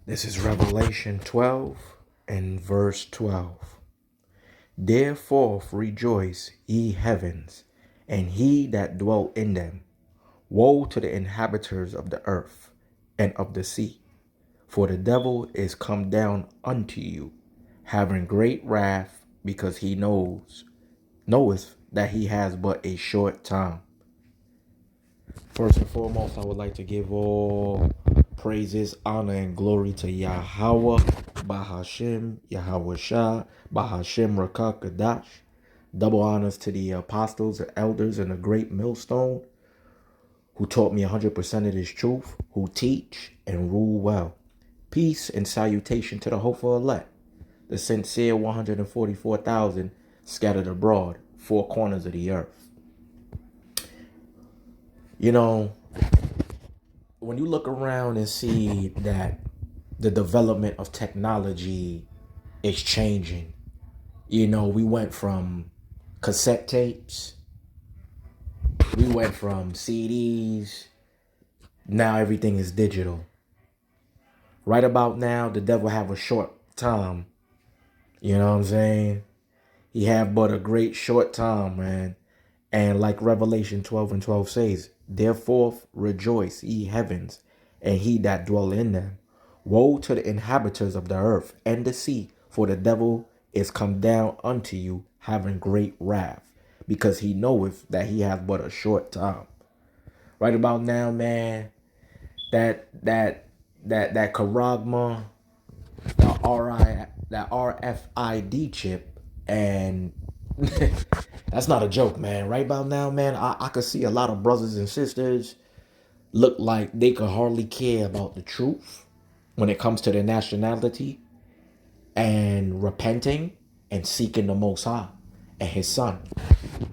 This is Revelation 12 and verse 12. Therefore rejoice, ye heavens, and he that dwell in them. Woe to the inhabitants of the earth and of the sea, for the devil is come down unto you, having great wrath, because he knoweth that he has but a short time. First and foremost, I would like to give all praises, honor, and glory to Yahweh, Bahashim, Yahweh Shah, Bahashim Rakak Kadash. Double honors to the apostles, the elders, and the great millstone who taught me 100% of this truth, who teach and rule well. Peace and salutation to the hopeful elect, the sincere 144,000 scattered abroad, four corners of the earth. You know, when you look around and see that the development of technology is changing, we went from cassette tapes, we went from CDs, now everything is digital. Right about now, the devil have a short time. You know what I'm saying? He have but a great short time, man. And like Revelation 12 and 12 says, therefore rejoice, ye heavens, and he that dwell in them. Woe to the inhabitants of the earth and the sea, for the devil is come down unto you, having great wrath, because he knoweth that he hath but a short time. Right about now, man, that Karagma, that RFID chip, and that's not a joke, man. Right about now, man, I could see a lot of brothers and sisters look like they could hardly care about the truth when it comes to their nationality and repenting and seeking the Most High and his son.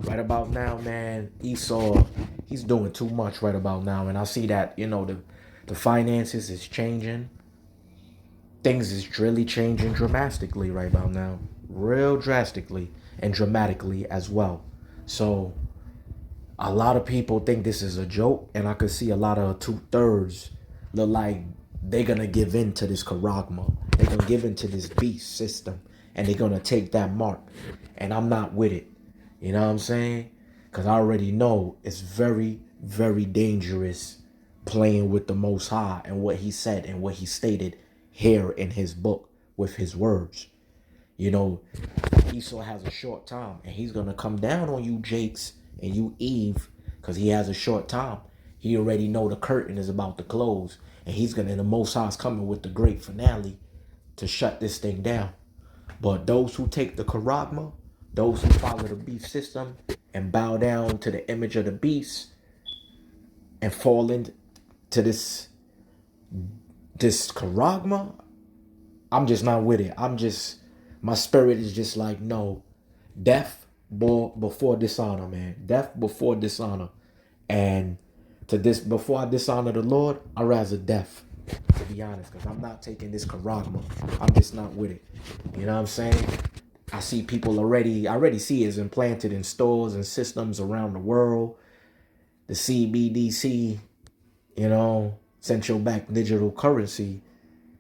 Right about now, man, Esau, he's doing too much right about now. And I see that, the finances is changing. Things is really changing dramatically right about now. Real drastically and dramatically as well. So a lot of people think this is a joke, and I could see a lot of 2/3 look like they're gonna give in to this charagma. They're gonna give in to this beast system, and they're gonna take that mark. And I'm not with it. You know what I'm saying? Because I already know it's very, very dangerous playing with the Most High and what he said and what he stated here in his book with his words. Esau has a short time, and he's gonna come down on you, Jakes, and you, Eve, because he has a short time. He already know the curtain is about to close, and the Most High's coming with the great finale to shut this thing down. But those who take the charagma, those who follow the beast system and bow down to the image of the beast and fall into this charagma, I'm just not with it. My spirit is just like, no, death before dishonor, man. Death before dishonor. And before I dishonor the Lord, I rather death, to be honest, because I'm not taking this charagma. I'm just not with it. You know what I'm saying? I see people I already see it's implanted in stores and systems around the world. The CBDC, central bank digital currency,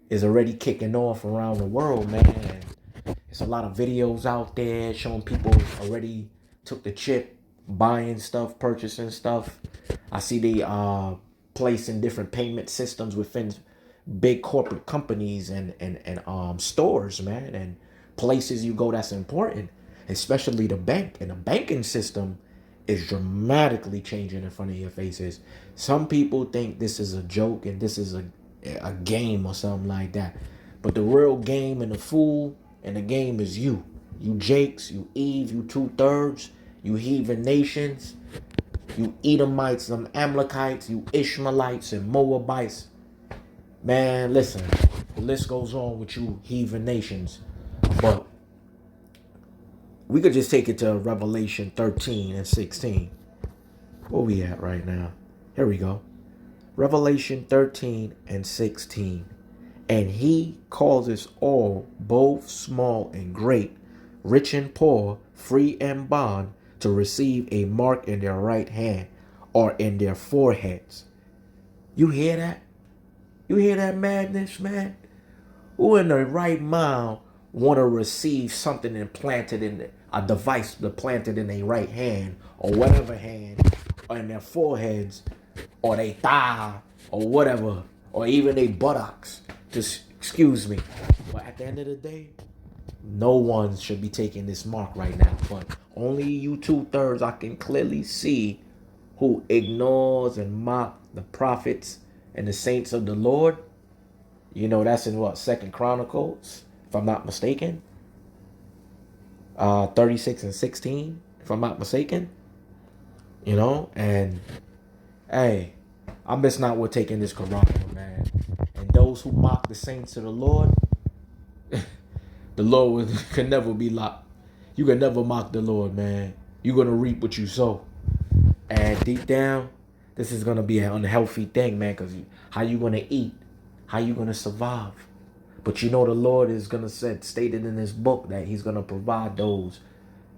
is already kicking off around the world, man. And there's a lot of videos out there showing people already took the chip, buying stuff, purchasing stuff. I see they placing different payment systems within big corporate companies and stores, man, and places you go that's important, especially the bank. And the banking system is dramatically changing in front of your faces. Some people think this is a joke and this is a game or something like that. But the real game and the fool and the game is you. You Jakes, you Eve, you 2/3, you heathen nations, you Edomites, them Amalekites, you Ishmaelites and Moabites. Man, listen, the list goes on with you heathen nations. But we could just take it to Revelation 13 and 16. Where we at right now? Here we go. Revelation 13 and 16. And he causes all, both small and great, rich and poor, free and bond, to receive a mark in their right hand or in their foreheads. You hear that? You hear that madness, man? Who in the right mind want to receive something implanted in a device planted in their right hand or whatever hand, or in their foreheads or their thigh or whatever, or even their buttocks? Just excuse me. But at the end of the day, no one should be taking this mark right now. But only you 2/3 I can clearly see who ignores and mock the prophets and the saints of the Lord. You know, that's in what, Second Chronicles, if I'm not mistaken. 36 and 16, if I'm not mistaken. You know, and hey, I miss not with taking this Quran, man. And those who mock the saints of the Lord, the Lord can never be locked. You can never mock the Lord, man. You're gonna reap what you sow. And deep down, this is gonna be an unhealthy thing, man. Cause how you gonna eat? How you gonna survive? But you know the Lord is gonna stated in His book that He's gonna provide those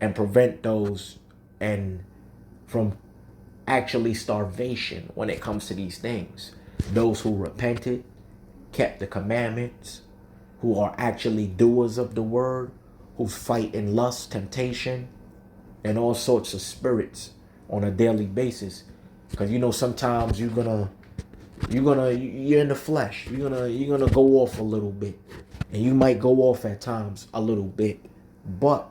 and prevent those and from actually starvation when it comes to these things. Those who repented, kept the commandments, who are actually doers of the word, who fight in lust, temptation, and all sorts of spirits on a daily basis. Because you know sometimes you're in the flesh. You're gonna go off a little bit, and you might go off at times a little bit, but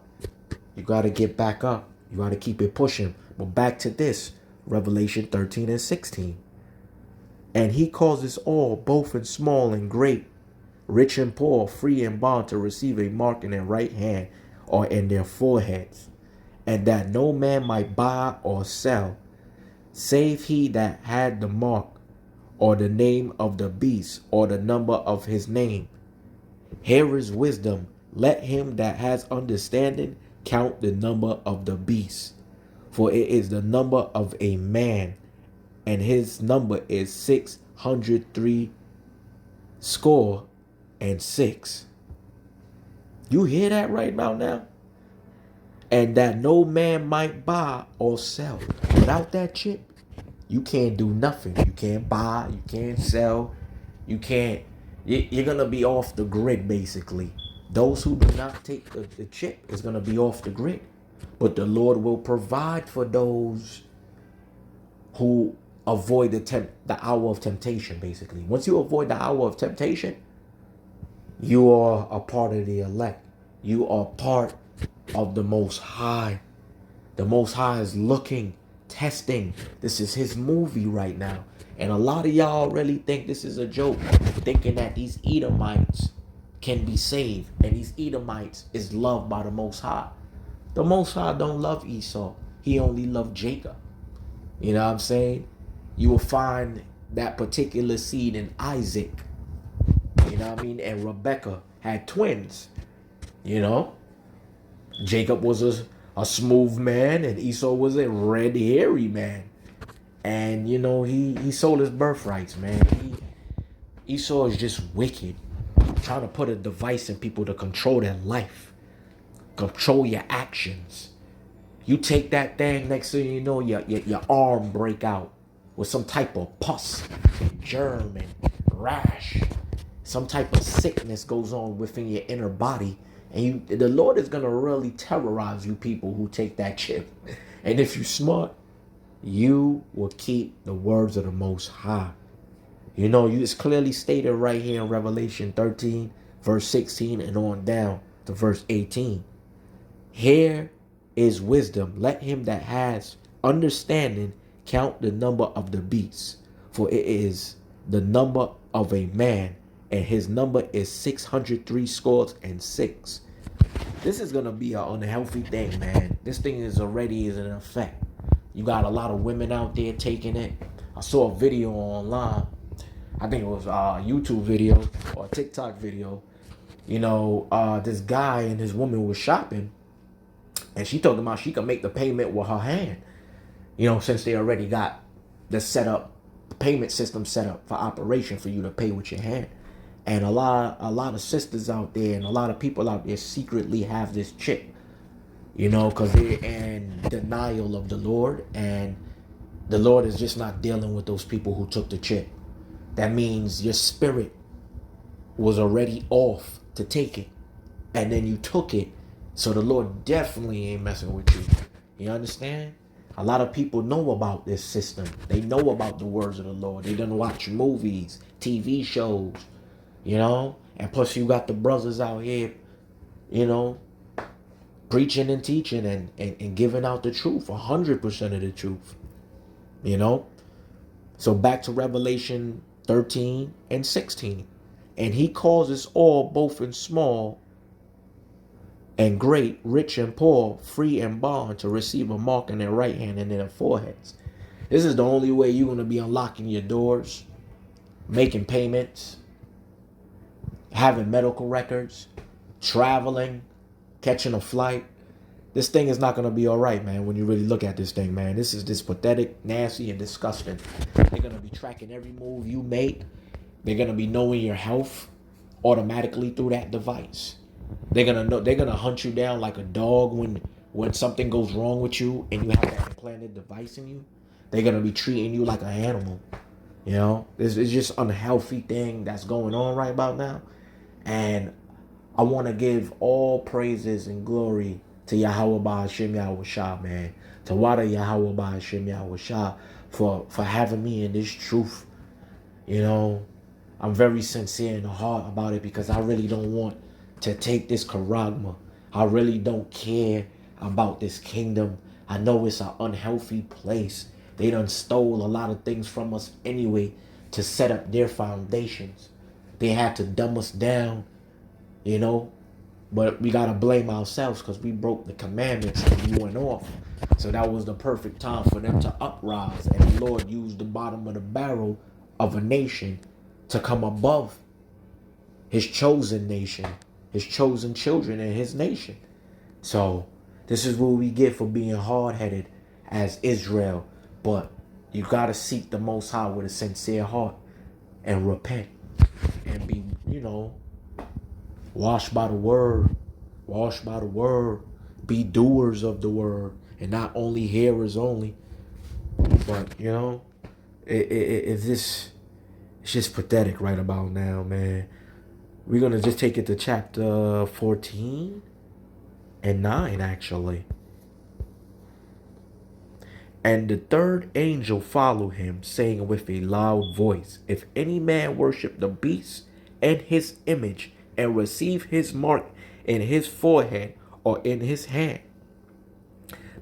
you gotta get back up. You gotta keep it pushing. But back to this, Revelation 13 and 16. And He causes all, both in small and great, rich and poor, free and bond, to receive a mark in their right hand or in their foreheads, and that no man might buy or sell, save he that had the mark, or the name of the beast, or the number of his name. Here is wisdom. Let him that has understanding count the number of the beast, for it is the number of a man, and his number is 603 score and 6. You hear that right now? And that no man might buy or sell. Without that chip, you can't do nothing. You can't buy, you can't sell, you can't, you're gonna be off the grid basically. Those who do not take the chip is gonna be off the grid. But the Lord will provide for those who avoid the hour of temptation, basically. Once you avoid the hour of temptation, you are a part of the elect. You are part of the Most High. The Most High is looking, testing. This is His movie right now. And a lot of y'all really think this is a joke, thinking that these Edomites can be saved. And these Edomites is loved by the Most High. The Most High don't love Esau. He only loved Jacob. You know what I'm saying? You will find that particular seed in Isaac. You know what I mean? And Rebecca had twins. You know? Jacob was a smooth man, and Esau was a red, hairy man. And, you know, he sold his birthrights, man. Esau is just wicked. Trying to put a device in people to control their life. Control your actions. You take that thing, next thing you know, your arm break out with some type of pus, germ, and rash. Some type of sickness goes on within your inner body. And the Lord is going to really terrorize you people who take that chip. And if you're smart, you will keep the words of the Most High. You know, it's clearly stated right here in Revelation 13, verse 16, and on down to verse 18. Here is wisdom. Let him that has understanding count the number of the beast, for it is the number of a man, and his number is 603 scores and 6. This is gonna be an unhealthy thing, man. This thing is already in effect. You got a lot of women out there taking it. I saw a video online. I think it was a YouTube video or a TikTok video. You know, this guy and his woman was shopping, and she told him how she could make the payment with her hand. You know, since they already got the payment system set up for operation for you to pay with your hand. And a lot of sisters out there and a lot of people out there secretly have this chip, you know, because they're in denial of the Lord, and the Lord is just not dealing with those people who took the chip. That means your spirit was already off to take it. And then you took it. So the Lord definitely ain't messing with you. You understand? A lot of people know about this system. They know about the words of the Lord. They done watch movies, TV shows, you know? And plus you got the brothers out here, you know, preaching and teaching and giving out the truth, 100% of the truth, you know? So back to Revelation 13 and 16. And he causes all, both in small and great, rich and poor, free and bond, to receive a mark in their right hand and in their foreheads. This is the only way you're going to be unlocking your doors, making payments, having medical records, traveling, catching a flight. This thing is not going to be all right, man, when you really look at this thing, man. This is just pathetic, nasty, and disgusting. They're going to be tracking every move you make. They're going to be knowing your health automatically through that device. They're gonna hunt you down like a dog when something goes wrong with you and you have that implanted device in you. They're gonna be treating you like an animal. You know, this is just unhealthy thing that's going on right about now. And I want to give all praises and glory to Yahweh Ba'ashem Yahweh Shah, man. To Wada Yahweh Ba'ashem Yahweh Shah for having me in this truth. You know, I'm very sincere in the heart about it because I really don't want to take this charagma. I really don't care about this kingdom. I know it's an unhealthy place. They done stole a lot of things from us anyway to set up their foundations. They had to dumb us down, you know. But we got to blame ourselves because we broke the commandments and we went off. So that was the perfect time for them to uprise. And the Lord used the bottom of the barrel of a nation to come above his chosen nation, his chosen children and his nation. So this is what we get for being hard-headed as Israel. But you got to seek the Most High with a sincere heart and repent and be, you know, washed by the word. Washed by the word. Be doers of the word and not only hearers only. But, you know, it's just pathetic right about now, man. We're going to just take it to chapter 14 and 9, actually. And the third angel followed him, saying with a loud voice, if any man worship the beast and his image, and receive his mark in his forehead or in his hand,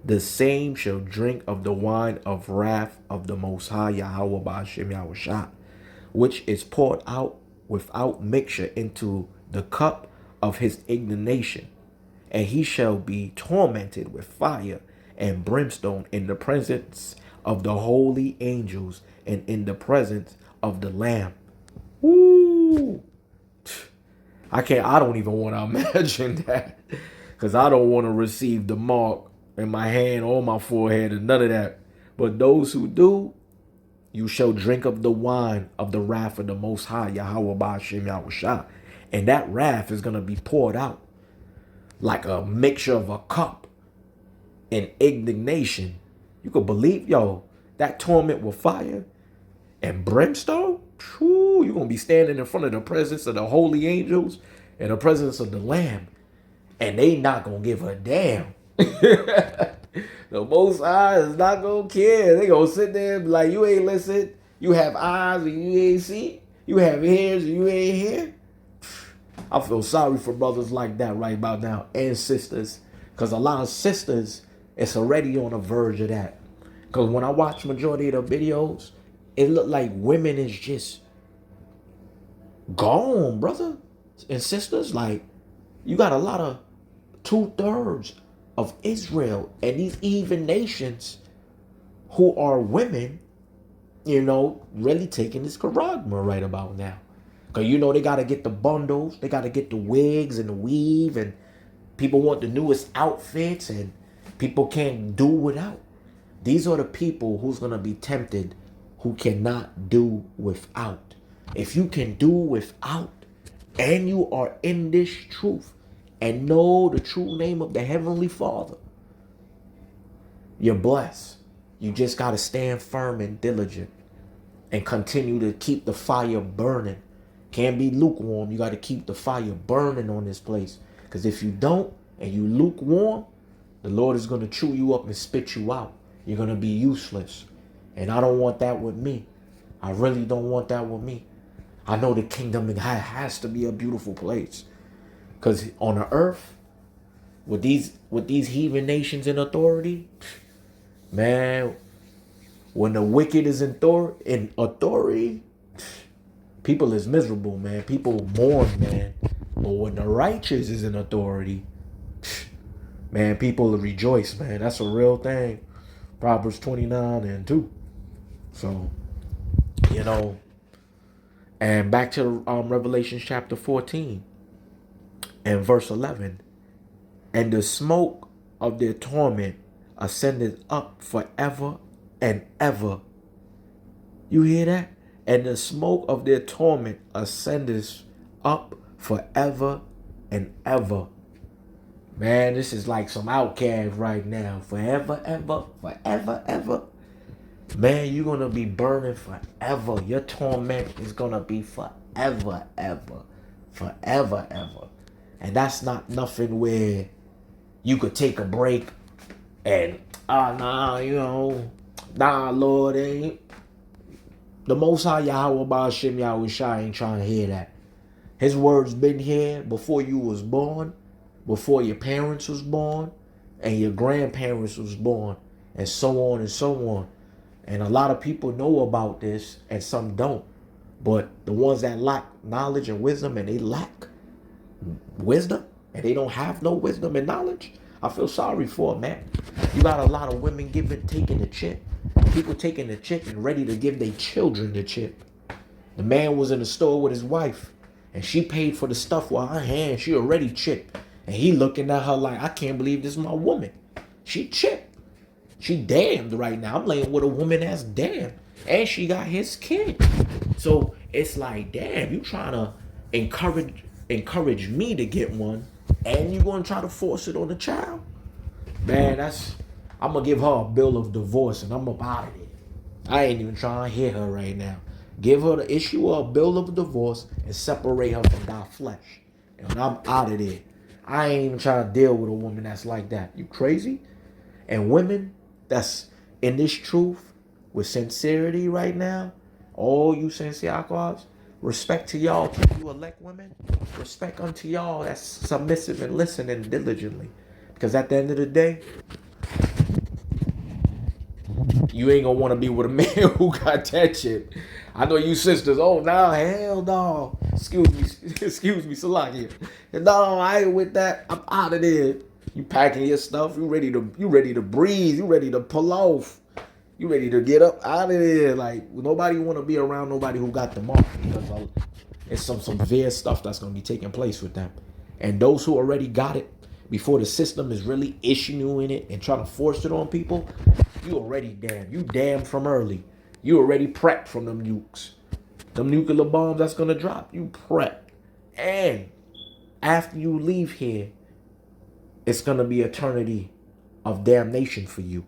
the same shall drink of the wine of wrath of the Most High Yahweh Ba'ashem Yahweh Shah, which is poured out without mixture into the cup of his indignation. And he shall be tormented with fire and brimstone in the presence of the holy angels and in the presence of the Lamb. Woo! I don't even want to imagine that. Because I don't want to receive the mark in my hand or my forehead and none of that. But those who do, you shall drink of the wine of the wrath of the Most High, Yahweh Ba'ashem Yahweh Shah. And that wrath is going to be poured out like a mixture of a cup and indignation. You could believe, yo, that torment with fire and brimstone? Whew, you're going to be standing in front of the presence of the holy angels and the presence of the Lamb. And they not going to give a damn. The Most High is not going to care. They going to sit there and be like, you ain't listen. You have eyes and you ain't see. You have ears and you ain't hear. I feel sorry for brothers like that right about now and sisters. Because a lot of sisters, it's already on the verge of that. Because when I watch majority of the videos, it look like women is just gone, brother and sisters. Like, you got a lot of 2/3 of Israel and these even nations who are women, you know, really taking this charagma right about now. Because, you know, they got to get the bundles. They got to get the wigs and the weave. And people want the newest outfits. And people can't do without. These are the people who's going to be tempted who cannot do without. If you can do without and you are in this truth and know the true name of the Heavenly Father, you're blessed. You just got to stand firm and diligent and continue to keep the fire burning Can't be lukewarm. You got to keep the fire burning on this place. Because if you don't and you lukewarm, the Lord is going to chew you up and spit you out. You're going to be useless. And I don't want that with me. I really don't want that with me. I know the kingdom has to be a beautiful place. Because on the earth, with these heathen nations in authority, man, when the wicked is in authority, people is miserable, man. People mourn, man. But when the righteous is in authority, man, people rejoice, man. That's a real thing. Proverbs 29:2. So, you know, and back to Revelation chapter 14 and verse 11. And the smoke of their torment ascended up forever and ever. You hear that? And the smoke of their torment ascended up forever and ever. Man, this is like some outcast right now. Forever, ever, forever, ever. Man, you're going to be burning forever. Your torment is going to be forever, ever. Forever, ever. And that's not nothing where you could take a break and, Lord, ain't. The Most High Yahweh Ba'ashem Yahushua ain't trying to hear that. His word's been here before you was born, before your parents was born, and your grandparents was born, and so on and so on. And a lot of people know about this, and some don't. But the ones that lack knowledge and wisdom, and they lack wisdom, and they don't have no wisdom and knowledge, I feel sorry for it, man. You got a lot of women taking the chip. People taking the chip and ready to give their children the chip. The man was in the store with his wife, and she paid for the stuff while her hand, she already chipped. And he looking at her like, I can't believe this is my woman. She chipped. She damned right now. I'm laying with a woman that's damned. And she got his kid. So it's like, damn, you trying to encourage me to get one, and you gonna try to force it on the child? Man, I'm gonna give her a bill of divorce and I'm up out of there. I ain't even trying to hear her right now. Give her the issue of a bill of divorce and separate her from thy flesh. And I'm out of there. I ain't even trying to deal with a woman that's like that. You crazy? And women that's in this truth with sincerity right now, all you sincere alcoholics, respect to y'all, you elect women, respect unto y'all that's submissive and listening diligently. Because at the end of the day, you ain't gonna want to be with a man who got that shit. I know you sisters, oh nah, hell no. Excuse me, Salaki. No, I ain't with that. I'm out of there. You packing your stuff, you ready to breathe, you ready to pull off. You ready to get up out of there. Like, nobody want to be around nobody who got the mark, because it's some severe stuff that's going to be taking place with them. And those who already got it, before the system is really issuing it and trying to force it on people, you already damned. You damned from early. You already prepped from them nukes. Them nuclear bombs that's going to drop. You prepped. And after you leave here, it's going to be eternity of damnation for you.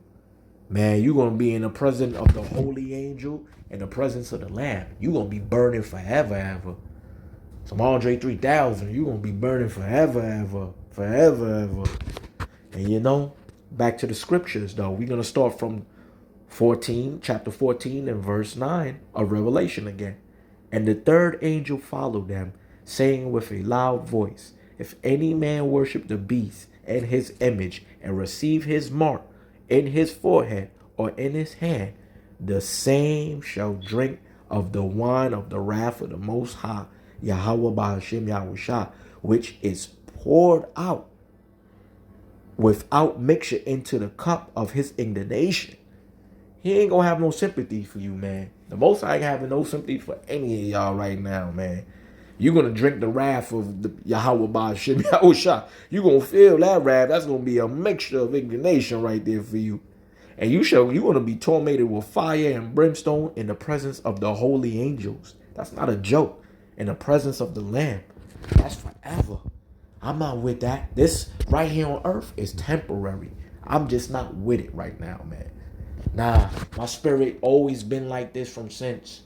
Man, you're going to be in the presence of the holy angel and the presence of the Lamb. You're going to be burning forever, ever. Some Andre 3000, you're going to be burning forever, ever. Forever, ever. And back to the scriptures, though. We're going to start from chapter 14 and verse 9 of Revelation again. And the third angel followed them, saying with a loud voice, if any man worship the beast and his image and receive his mark in his forehead or in his hand, the same shall drink of the wine of the wrath of the Most High, Yahweh Ba'ashem Yahushua, which is poured out without mixture into the cup of his indignation. He ain't gonna have no sympathy for you, man. The Most High ain't having no sympathy for any of y'all right now, man. You're gonna drink the wrath of the Yahweh Ba'ashem Yahushua. You're gonna feel that wrath. That's gonna be a mixture of indignation right there for you. And you're gonna be tormented with fire and brimstone in the presence of the holy angels. That's not a joke. In the presence of the Lamb. That's forever. I'm not with that. This right here on earth is temporary. I'm just not with it right now, man. Nah, my spirit always been like this from since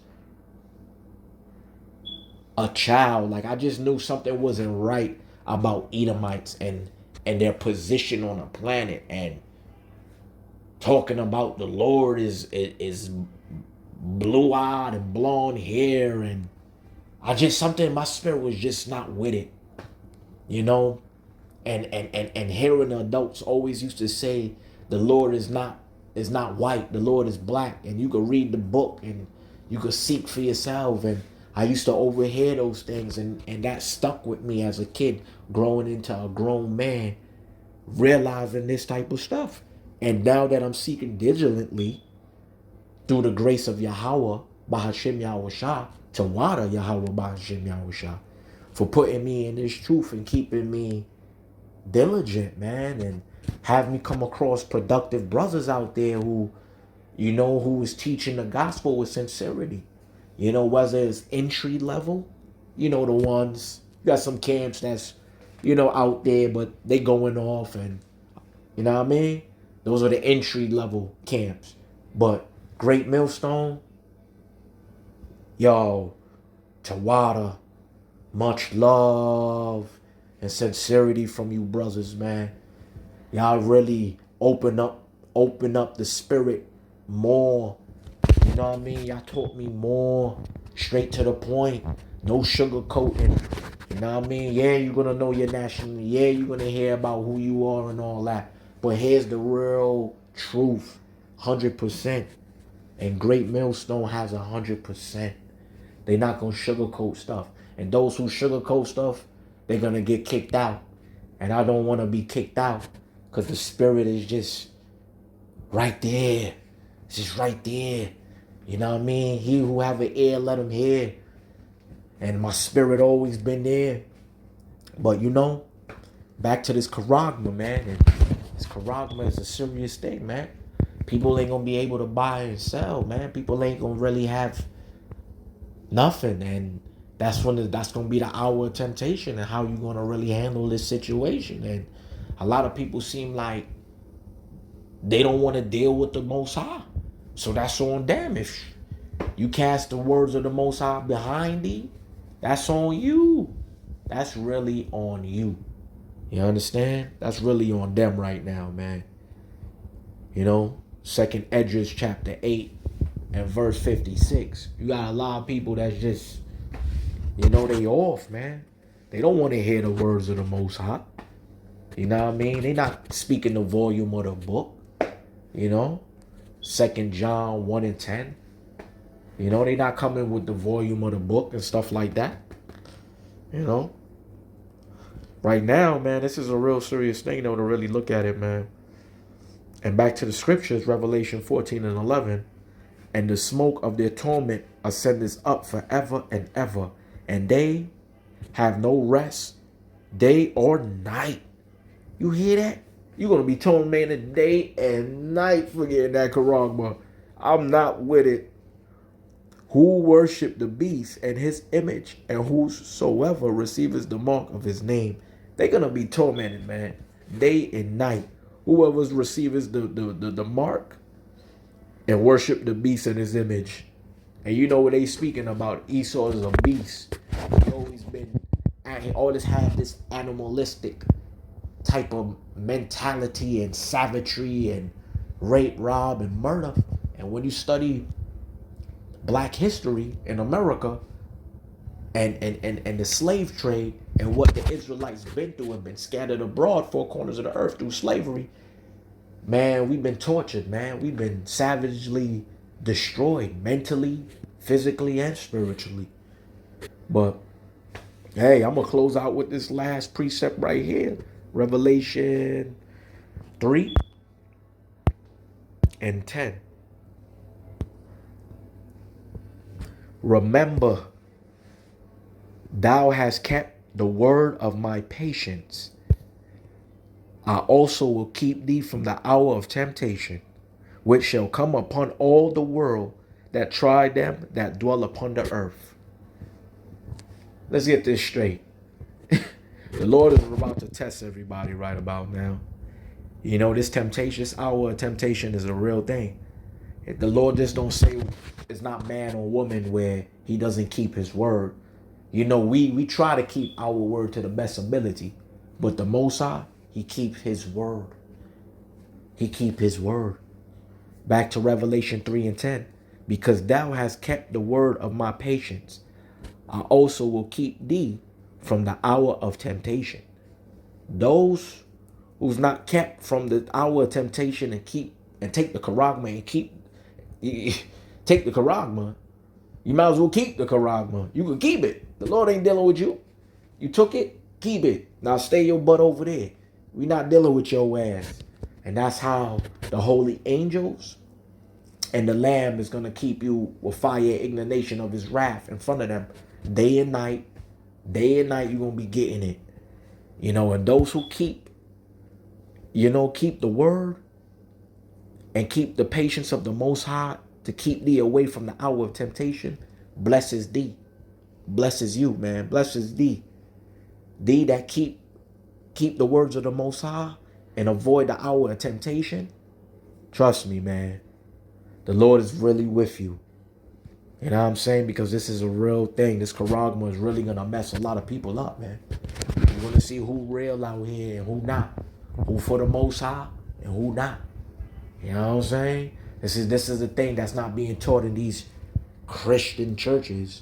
a child. Like I just knew something wasn't right about Edomites and their position on the planet, and talking about the Lord is blue-eyed and blonde hair, and I just something in my spirit was just not with it, you know. And hearing the adults always used to say the Lord is not white, the Lord is black, and you could read the book and you could seek for yourself. And I used to overhear those things, and that stuck with me as a kid, growing into a grown man, realizing this type of stuff. And now that I'm seeking diligently through the grace of Yahweh, Bahashim Yahweh Shah, Tawada Yahweh Bahashim Yahweh Shah, for putting me in this truth and keeping me diligent, man, and have me come across productive brothers out there who, who is teaching the gospel with sincerity. Whether it's entry level, the ones, you got some camps that's, out there, but they going off, and you know what I mean? Those are the entry level camps. But Great Millstone, yo, Tawada, much love and sincerity from you brothers, man. Y'all really open up the spirit more. You know what I mean? Y'all taught me more, straight to the point, no sugarcoating. You know what I mean? Yeah, you're gonna know your nationality. Yeah, you're gonna hear about who you are and all that. But here's the real truth, 100%. And Great Millstone has 100%. They're not gonna sugarcoat stuff. And those who sugarcoat stuff, they're gonna get kicked out. And I don't want to be kicked out, because the spirit is just right there. It's just right there. You know what I mean? He who have an ear, let him hear. And my spirit always been there. But back to this charagma, man. And this charagma is a serious thing, man. People ain't gonna be able to buy and sell, man. People ain't gonna really have nothing. And that's gonna be the hour of temptation, and how you gonna really handle this situation. And a lot of people seem like they don't want to deal with the Most High. So that's on them. If you cast the words of the Most High behind thee, that's on you. That's really on you. You understand? That's really on them right now, man. Second Esdras chapter 8 and verse 56. You got a lot of people that's just, they off, man. They don't want to hear the words of the Most High. You know what I mean? They not speaking the volume of the book. 2 John 1 and 10. They not coming with the volume of the book and stuff like that. Right now, man, this is a real serious thing, though, to really look at it, man. And back to the scriptures, Revelation 14 and 11. And the smoke of their torment ascendeth up forever and ever. And they have no rest, day or night. You hear that? You're going to be tormented day and night for getting that charagma. I'm not with it. Who worship the beast and his image, and whosoever receives the mark of his name, they're going to be tormented, man, day and night. Whoever receives the mark and worship the beast and his image. And you know what they speaking about? Esau is a beast. He always had this animalistic type of mentality and savagery and rape, rob, and murder. And when you study black history in America and the slave trade and what the Israelites been through and been scattered abroad 4 corners of the earth through slavery, man, we've been tortured, man. We've been savagely destroyed mentally, physically, and spiritually. But hey, I'm going to close out with this last precept right here. Revelation 3 and 10. Remember, thou hast kept the word of my patience. I also will keep thee from the hour of temptation, which shall come upon all the world that try them that dwell upon the earth. Let's get this straight. The Lord is about to test everybody right about now. This temptation, this hour of temptation is a real thing. The Lord just don't say it's not man or woman where he doesn't keep his word. You know, we try to keep our word to the best ability, but the Most High, he keeps his word. He keep his word. Back to Revelation 3 and 10. Because thou hast kept the word of my patience, I also will keep thee from the hour of temptation. Those who's not kept from the hour of temptation and take the charagma and take the charagma, you might as well keep the charagma. You can keep it. The Lord ain't dealing with you. You took it, keep it. Now stay your butt over there. We not dealing with your ass. And that's how the holy angels and the Lamb is going to keep you with fire and indignation of his wrath in front of them. Day and night, you're going to be getting it. You know, and those who keep the word and keep the patience of the Most High to keep thee away from the hour of temptation, blesses thee. Blesses you, man. Blesses thee. Thee that keep the words of the Most High and avoid the hour of temptation. Trust me, man. The Lord is really with you. You know what I'm saying? Because this is a real thing. This charagma is really going to mess a lot of people up, man. You're going to see who real out here and who not. Who for the Most High and who not. You know what I'm saying? This is the thing that's not being taught in these Christian churches.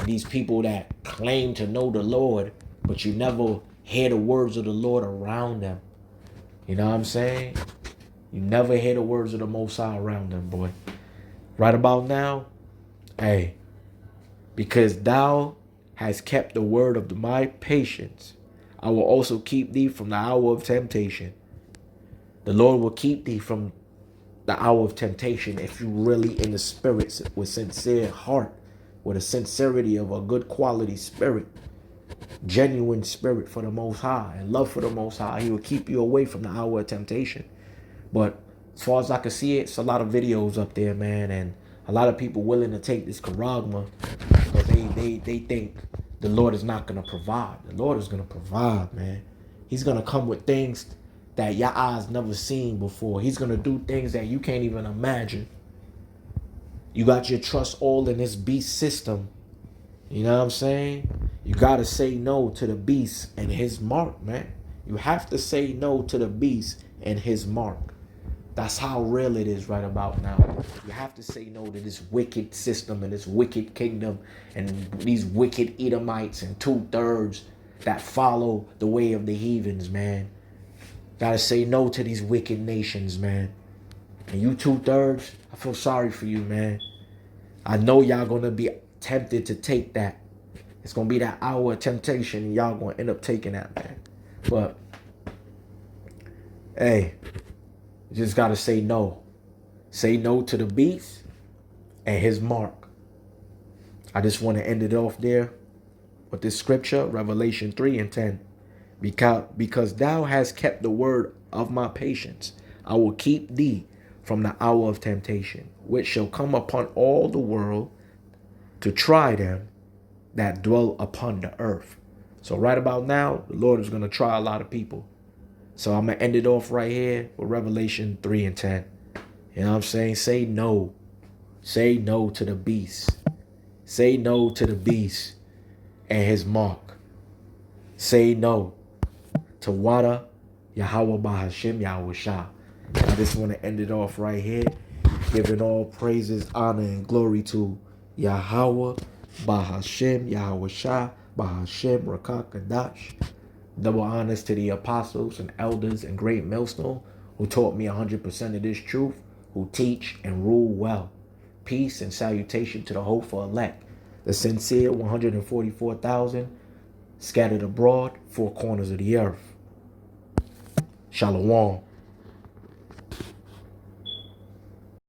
These people that claim to know the Lord, but you never hear the words of the Lord around them. You know what I'm saying? You never hear the words of the Most High around them, boy. Right about now, hey, because thou hast kept the word of my patience, I will also keep thee from the hour of temptation. The Lord will keep thee from the hour of temptation if you really in the spirit with sincere heart, with a sincerity of a good quality spirit, genuine spirit for the Most High and love for the Most High. He will keep you away from the hour of temptation. But as far as I can see, it's a lot of videos up there, man, and a lot of people willing to take this charagma because they think the Lord is not going to provide. The Lord is going to provide, man. He's going to come with things that your eyes never seen before. He's going to do things that you can't even imagine. You got your trust all in this beast system. You know what I'm saying? You got to say no to the beast and his mark, man. You have to say no to the beast and his mark. That's how real it is right about now. You have to say no to this wicked system and this wicked kingdom and these wicked Edomites and 2/3 that follow the way of the heathens, man. Gotta say no to these wicked nations, man. And you 2/3, I feel sorry for you, man. I know y'all gonna be tempted to take that. It's gonna be that hour of temptation and y'all gonna end up taking that, man. But, hey, you just gotta say no. Say no to the beast and his mark. I just want to end it off there with this scripture, Revelation 3 and 10. Because thou hast kept the word of my patience, I will keep thee from the hour of temptation, which shall come upon all the world to try them that dwell upon the earth. So right about now, the Lord is going to try a lot of people. So I'm going to end it off right here with Revelation 3 and 10. You know what I'm saying? Say no. Say no to the beast. Say no to the beast and his mark. Say no to Wada Yahweh Bahashim Yahweh Shah. I just want to end it off right here, giving all praises, honor, and glory to Yahweh Bahashim Yahweh Shah Bahashim Rakak Kadash. Double honors to the apostles and elders and great millstone who taught me 100% of this truth, who teach and rule well. Peace and salutation to the hopeful elect, the sincere 144,000 scattered abroad, four corners of the earth. Shalom.